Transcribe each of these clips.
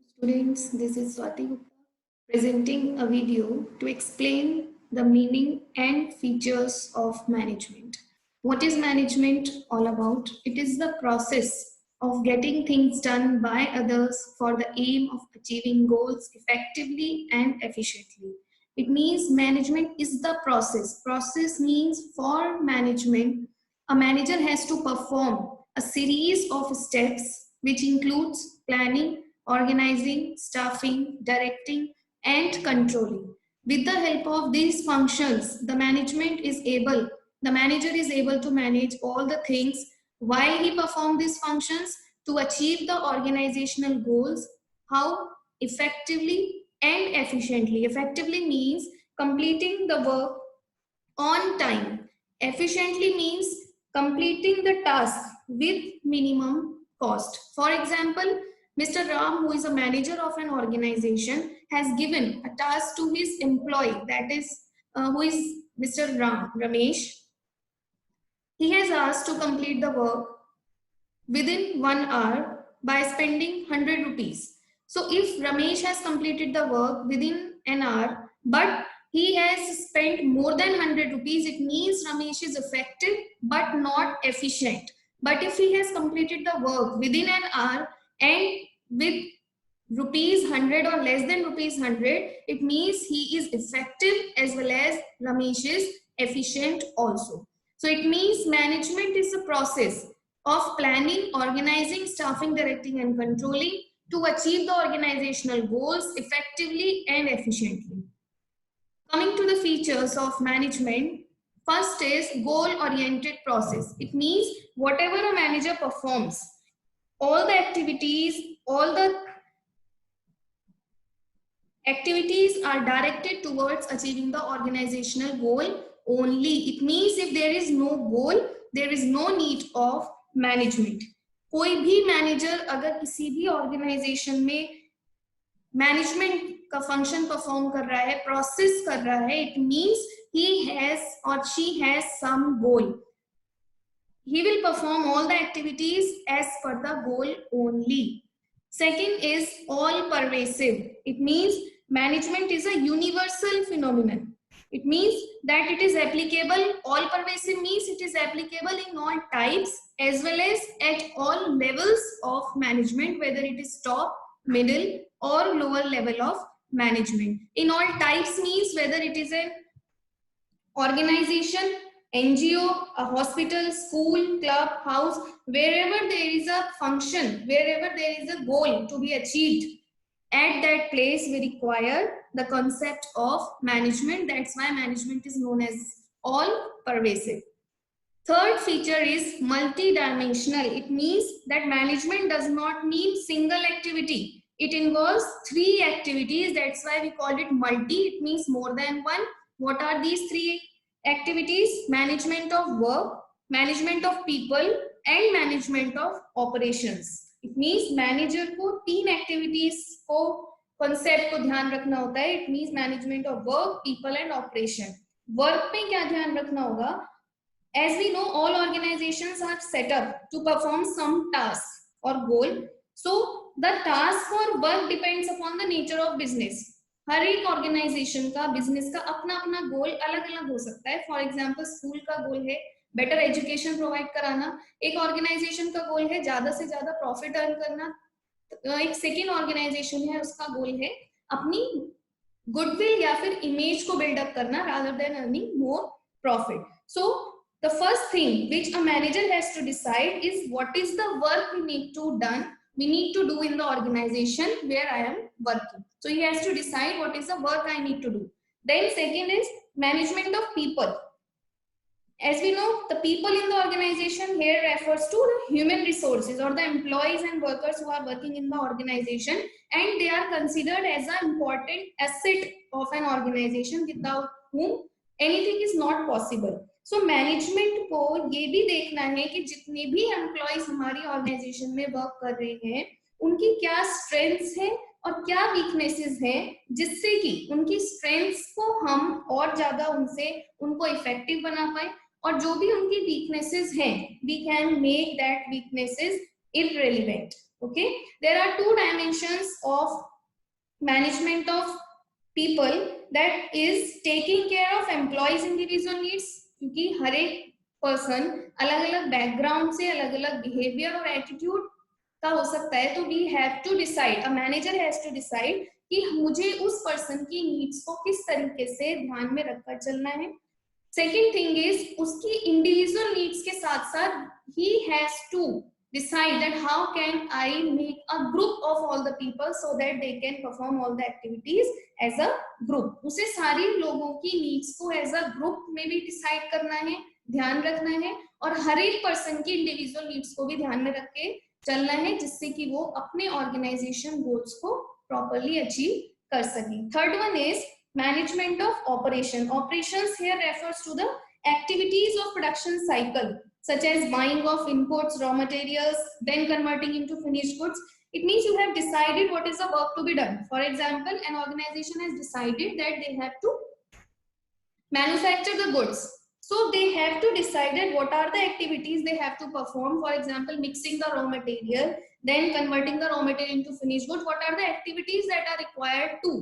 Students, this is Swati Gupta presenting a video to explain the meaning and features of management. What is management all about? It is the process of getting things done by others for the aim of achieving goals effectively and efficiently. It means management is the process. Process means for management, a manager has to perform a series of steps which includes planning, organizing, staffing, directing, and controlling. With the help of these functions, the manager is able to manage all the things while he performs these functions to achieve the organizational goals. How? Effectively and efficiently. Effectively means completing the work on time. Efficiently means completing the task with minimum cost. For example, Mr. Ram, who is a manager of an organization, has given a task to his employee, that is, who is Mr. Ramesh. He has asked to complete the work within 1 hour by spending 100 rupees. So if Ramesh has completed the work within an hour, but he has spent more than 100 rupees, it means Ramesh is effective but not efficient. But if he has completed the work within an hour and with rupees 100 or less than rupees 100, it means he is effective as well as Ramesh is efficient also. So it means management is a process of planning, organizing, staffing, directing, and controlling to achieve the organizational goals effectively and efficiently. Coming to the features of management, first is goal-oriented process. It means whatever a manager performs, all the activities are directed towards achieving the organizational goal only. It means if there is no goal, there is no need of management. कोई भी manager अगर किसी भी organisation में management का function perform कर रहा है, प्रोसेस कर रहा है, इट मींस ही हैज और she has some goal. He will perform all the activities as per the goal only. Second is all pervasive. It means management is a universal phenomenon. It means that it is applicable, all pervasive means it is applicable in all types as well as at all levels of management, whether it is top, middle or lower level of management. In all types means whether it is an organization, NGO, a hospital, school, club, house, wherever there is a function, wherever there is a goal to be achieved, at that place we require the concept of management. That's why management is known as all pervasive. Third feature is multi-dimensional. It means that management does not mean single activity. It involves 3 activities. That's why we call it multi. It means more than one. What are these 3 activities? Management of work, management of people, and management of operations. It means manager को 3 activities को concept को ध्यान रखना होता है. It means management of work, people, and operation. Work में क्या ध्यान रखना होगा? As we know, all organizations are set up to perform some task or goal. So the task or work depends upon the nature of business. हर एक organisation का business का अपना अपना गोल अलग अलग हो सकता है. फॉर एग्जांपल स्कूल का गोल है बेटर एजुकेशन प्रोवाइड कराना, एक ऑर्गेनाइजेशन का गोल है ज्यादा से ज्यादा प्रॉफिट अर्न करना, एक सेकेंड ऑर्गेनाइजेशन है उसका गोल है अपनी गुडविल या फिर इमेज को बिल्डअप करना rather than earning more profit. So the first thing which a manager has to decide is what is the work we need to do in the organization where I am working. So he has to decide what is the work I need to do. Then second is management of people. As we know, the people in the organization here refers to the human resources or the employees and workers who are working in the organization, and they are considered as an important asset of an organization without whom anything is not possible. So management को ये भी देखना है कि जितने भी employees हमारी organisation में वर्क कर रहे हैं उनकी क्या स्ट्रेंथ्स है और क्या वीकनेसेस हैं, जिससे कि उनकी स्ट्रेंथ्स को हम और ज्यादा उनको इफेक्टिव बना पाए, और जो भी उनकी वीकनेसेस हैं we can make that weaknesses irrelevant. Okay, there are two dimensions of management of people, that is taking care of employees individual needs, क्योंकि हर एक पर्सन अलग अलग बैकग्राउंड से अलग अलग बिहेवियर और एटीट्यूड का हो सकता है, तो we have to decide, a manager has to decide कि मुझे उस पर्सन की नीड्स को किस तरीके से ध्यान में रखकर चलना है। सेकेंड थिंग इज उसकी इंडिविजुअल नीड्स के साथ साथ ही has to decide that how can I make a group of all the people so that they can perform all the activities as a group. उसे सारी लोगों की needs को as a group में भी decide करना है, ध्यान रखना है, और हर एक person की individual needs को भी ध्यान में रख के चलना है, जिससे कि वो अपने organization goals को properly achieve कर सकें. Third one is management of operation. Operations here refers to the activities of production cycle, such as buying of inputs, raw materials, then converting into finished goods. It means you have decided what is the work to be done. For example, an organization has decided that they have to manufacture the goods. So they have to decide what are the activities they have to perform. For example, mixing the raw material, then converting the raw material into finished goods. What are the activities that are required to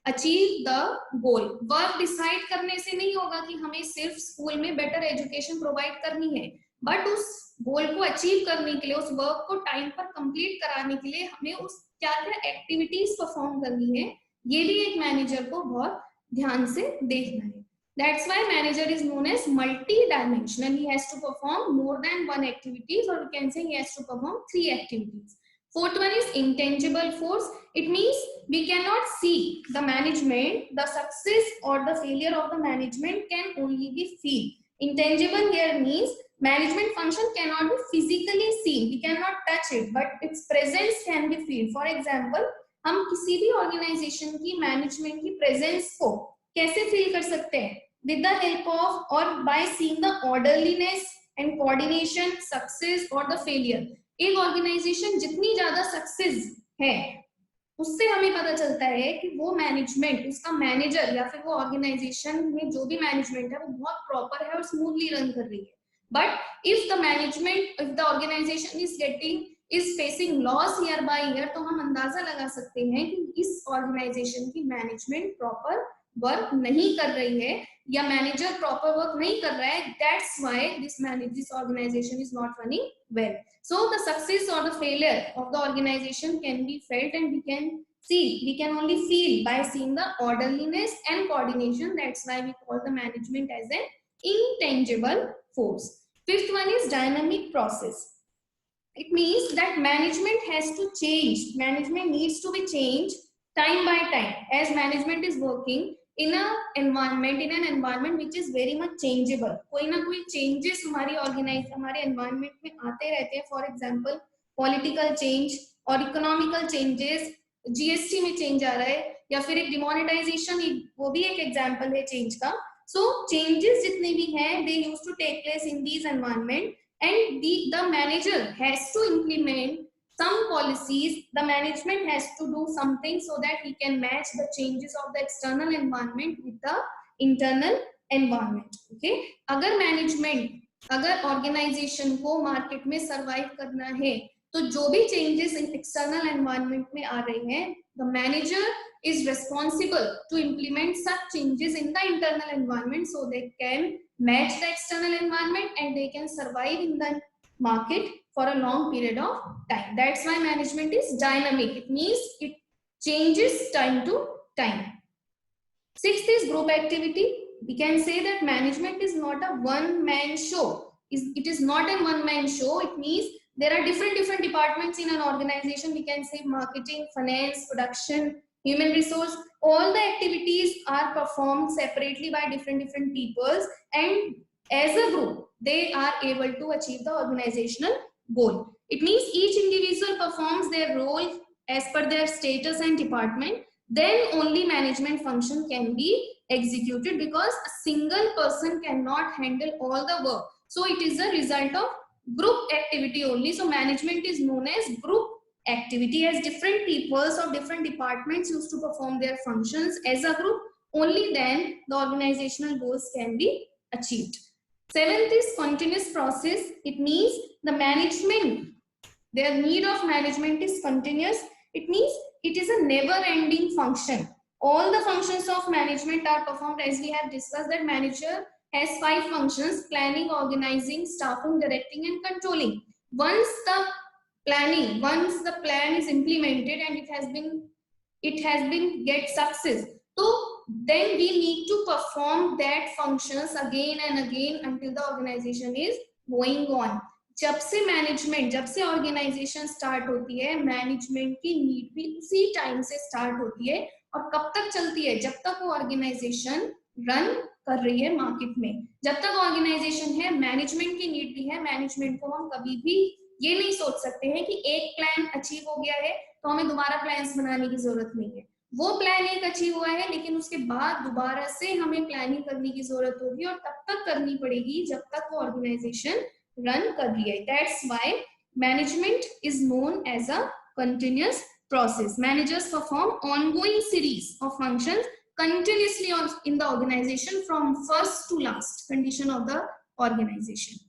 achieve the goal. Work decide करने से नहीं होगा कि हमें सिर्फ school में better education provide करनी है, बट उस गोल को अचीव करने के लिए, उस वर्क को टाइम पर कंप्लीट कराने के लिए हमें उस क्या क्या एक्टिविटीज परफॉर्म करनी है, ये भी एक मैनेजर को बहुत ध्यान से देखना है. That's why manager is known as multi-dimensional. He has to perform more than one activities, or we can say he has to perform 3 activities. Fourth one is intangible force. It means we cannot see the management, the success or the failure of the management can only be feel. Intangible here means management function cannot be physically seen. We cannot touch it, but its presence can be feel. For example, हम किसी भी organization की management की presence को कैसे feel कर सकते हैं? With the help of or by seeing the orderliness and coordination, success or the failure. एक ऑर्गेनाइजेशन जितनी ज्यादा सक्सेस है, उससे हमें पता चलता है कि वो मैनेजमेंट, उसका मैनेजर या फिर वो ऑर्गेनाइजेशन में जो भी मैनेजमेंट है वो बहुत प्रॉपर है और स्मूथली रन कर रही है. But if the management, if the organisation is facing loss year by year, तो हम अंदाजा लगा सकते हैं कि इस ऑर्गेनाइजेशन की मैनेजमेंट प्रॉपर वर्क नहीं कर रही है या मैनेजर प्रॉपर वर्क नहीं कर रहा है. That's why this organisation is not running well. So the success or the failure of the organization can be felt, and we can see, we can only feel by seeing the orderliness and coordination. That's why we call the management as an intangible force. Fifth one is dynamic process. It means that management has to change. Management needs to be changed time by time as management is working in an environment which is very much changeable. कोई ना कोई changes हमारे environment में आते रहते हैं. For example, political change और economical changes, GST में change आ रहा है, या फिर एक demonetization, वो भी एक example है change का. So changes जितने भी हैं, they used to take place in these environment, and the manager has to implement some policies. The management has to do something so that he can match the changes of the external environment with the internal environment. Okay, अगर management, अगर organization को market में survive करना है, तो जो भी changes in external environment में आ रहे हैं, the manager is responsible to implement such changes in the internal environment so they can match the external environment and they can survive in the market for a long period of time. That's why management is dynamic. It means it changes time to time. Sixth is group activity. We can say that management is not a one-man show. It is not a one-man show. It means there are different departments in an organization. We can say marketing, finance, production, human resource. All the activities are performed separately by different peoples, and as a group, they are able to achieve the organizational goal. It means each individual performs their role as per their status and department. Then only management function can be executed, because a single person cannot handle all the work. So it is a result of group activity only. So management is known as group activity, as different peoples of different departments used to perform their functions as a group. Only then the organizational goals can be achieved. Seventh is continuous process. It means the management Their need of management is continuous. It means it is a never-ending function. All the functions of management are performed, as we have discussed, that manager has 5 functions: planning, organizing, staffing, directing, and controlling. Once the plan is implemented and it has been get success, so then we need to perform that functions again and again until the organization is going on. जब से organisation start होती है, management की need भी उसी time से start होती है और कब तक चलती है? जब तक वो ऑर्गेनाइजेशन रन कर रही है मार्केट में। जब तक ऑर्गेनाइजेशन है, मैनेजमेंट की नीड भी है। मैनेजमेंट को हम कभी भी ये नहीं सोच सकते हैं कि एक प्लान अचीव हो गया है तो हमें दोबारा प्लान्स बनाने की जरूरत नहीं है। वो प्लान एक अचीव हुआ है, लेकिन उसके बाद दोबारा से हमें प्लानिंग करने की जरूरत होगी और तब तक करनी पड़ेगी जब तक वो ऑर्गेनाइजेशन रन कर रही है। That's why management is known as a continuous process. Managers perform ongoing series of functions continuously in the organization from first to last condition of the organization.